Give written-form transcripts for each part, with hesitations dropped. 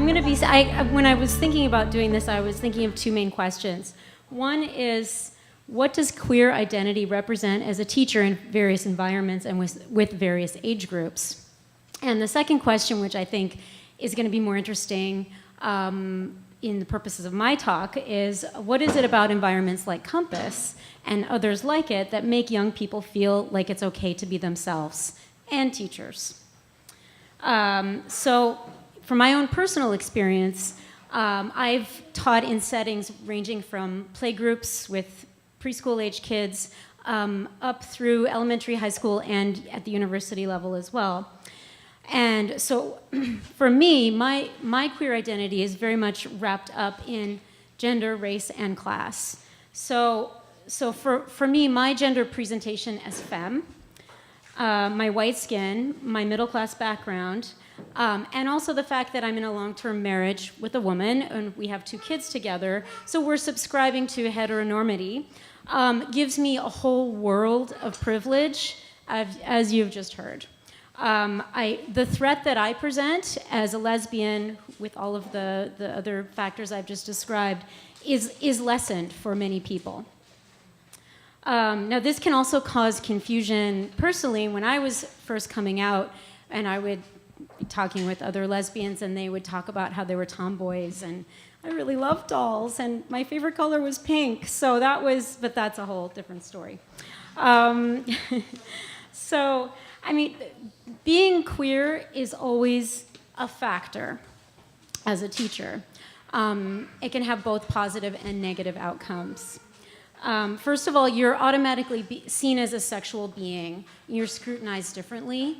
when I was thinking about doing this, I was thinking of two main questions. One is, what does queer identity represent as a teacher in various environments and with various age groups? And the second question, which I think is going to be more interesting in the purposes of my talk, is what is it about environments like Compass and others like it that make young people feel like it's okay to be themselves, and teachers? So from my own personal experience, I've taught in settings ranging from playgroups with preschool-age kids up through elementary, high school, and at the university level as well. And so for me, my queer identity is very much wrapped up in gender, race, and class. So for me, my gender presentation as femme, my white skin, my middle-class background, and also the fact that I'm in a long-term marriage with a woman, and we have 2 kids together, so we're subscribing to heteronormity, gives me a whole world of privilege, as you've just heard. The threat that I present as a lesbian, with all of the other factors I've just described, is lessened for many people. Now, this can also cause confusion personally. When I was first coming out, and I would be talking with other lesbians, and they would talk about how they were tomboys, and I really loved dolls, and my favorite color was pink. So but that's a whole different story. So, I mean, being queer is always a factor as a teacher. It can have both positive and negative outcomes. First of all, you're automatically seen as a sexual being. You're scrutinized differently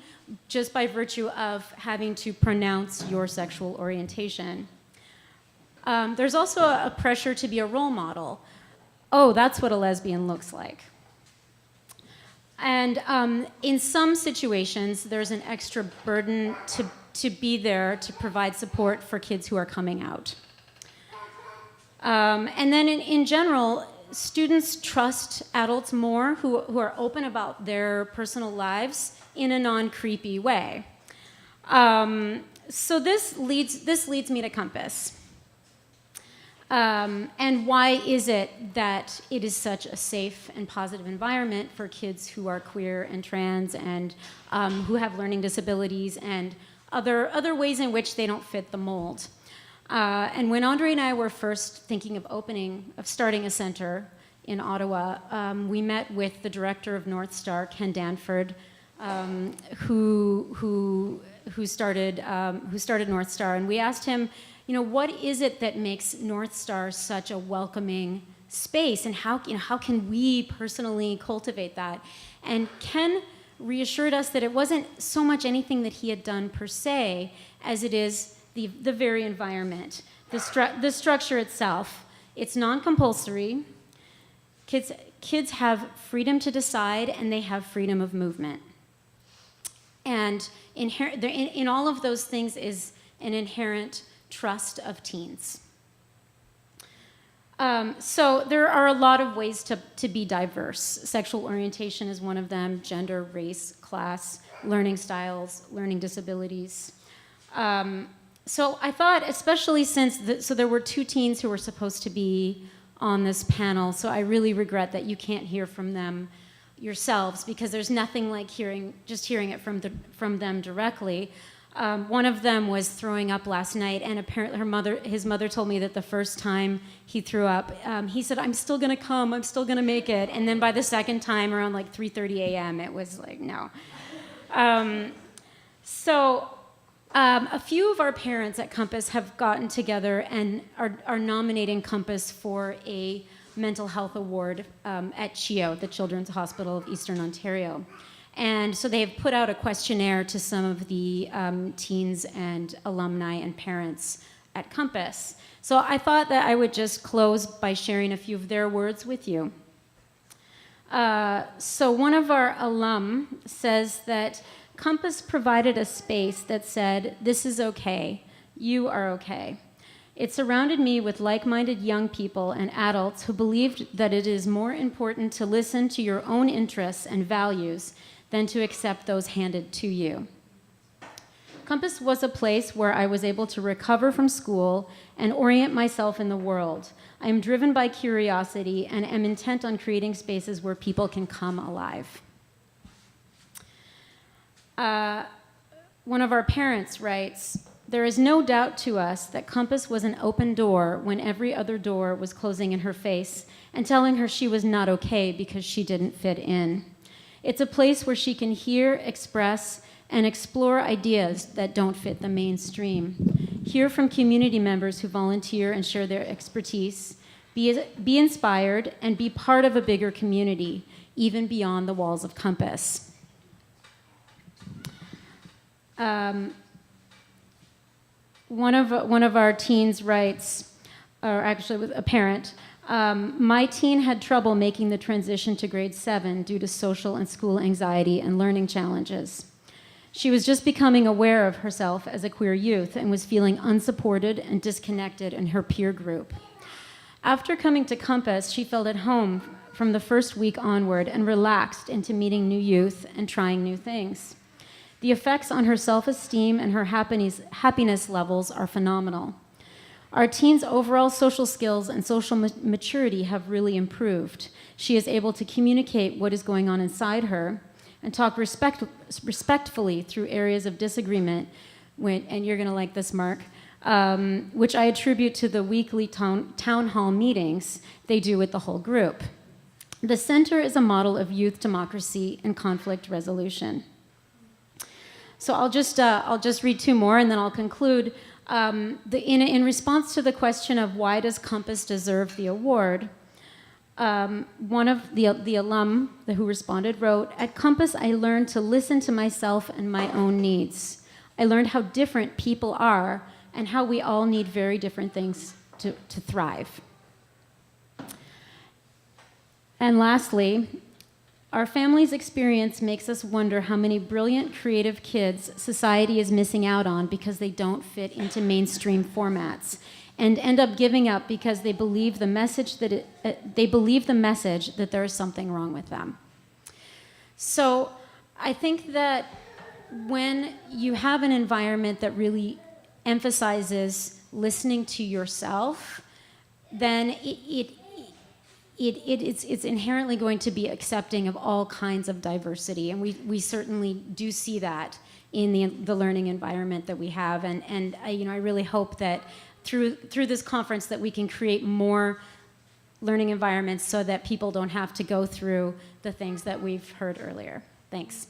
just by virtue of having to pronounce your sexual orientation. There's also a pressure to be a role model. Oh, that's what a lesbian looks like. And in some situations, there's an extra burden to be there to provide support for kids who are coming out. And then in general, students trust adults more who are open about their personal lives in a non-creepy way. So this leads me to Compass. And why is it that it is such a safe and positive environment for kids who are queer and trans and who have learning disabilities and other ways in which they don't fit the mold? And when Andre and I were first thinking of starting a center in Ottawa, we met with the director of North Star, Ken Danford, who started North Star, and we asked him, what is it that makes North Star such a welcoming space, and how can we personally cultivate that? And Ken reassured us that it wasn't so much anything that he had done per se as it is the very environment, the structure itself. It's non-compulsory. Kids have freedom to decide, and they have freedom of movement. And in all of those things is an inherent trust of teens. So there are a lot of ways to be diverse. Sexual orientation is one of them, gender, race, class, learning styles, learning disabilities. So I thought, especially since there were 2 teens who were supposed to be on this panel, so I really regret that you can't hear from them yourselves, because there's nothing like hearing it from them directly. One of them was throwing up last night, and apparently his mother told me that the first time he threw up, he said, "I'm still gonna come, I'm still gonna make it." And then by the second time, around like 3:30 a.m., it was like, no. A few of our parents at Compass have gotten together and are nominating Compass for a mental health award at CHEO, the Children's Hospital of Eastern Ontario. And so they've put out a questionnaire to some of the teens and alumni and parents at Compass. So I thought that I would just close by sharing a few of their words with you. So one of our alum says that Compass provided a space that said, "This is okay, you are okay." It surrounded me with like-minded young people and adults who believed that it is more important to listen to your own interests and values than to accept those handed to you. Compass was a place where I was able to recover from school and orient myself in the world. I am driven by curiosity and am intent on creating spaces where people can come alive. One of our parents writes, "There is no doubt to us that Compass was an open door when every other door was closing in her face and telling her she was not okay because she didn't fit in. It's a place where she can hear, express, and explore ideas that don't fit the mainstream. Hear from community members who volunteer and share their expertise, be inspired, and be part of a bigger community, even beyond the walls of Compass." One of our teens writes, or actually a parent, "My teen had trouble making the transition to grade 7 due to social and school anxiety and learning challenges. She was just becoming aware of herself as a queer youth and was feeling unsupported and disconnected in her peer group. After coming to Compass, she felt at home from the first week onward and relaxed into meeting new youth and trying new things. The effects on her self-esteem and her happiness levels are phenomenal. Our teen's overall social skills and social maturity have really improved. She is able to communicate what is going on inside her and talk respectfully through areas of disagreement, and you're going to like this, Mark, which I attribute to the weekly town hall meetings they do with the whole group. The center is a model of youth democracy and conflict resolution." So I'll just read two more, and then I'll conclude. In response to the question of why does Compass deserve the award, one of the alum who responded wrote, "At Compass, I learned to listen to myself and my own needs. I learned how different people are and how we all need very different things to thrive." And lastly, our family's experience makes us wonder how many brilliant, creative kids society is missing out on because they don't fit into mainstream formats and end up giving up because they believe the message that there is something wrong with them. So I think that when you have an environment that really emphasizes listening to yourself, then it's inherently going to be accepting of all kinds of diversity, and we certainly do see that in the learning environment that we have, and I really hope that through this conference that we can create more learning environments so that people don't have to go through the things that we've heard earlier. Thanks.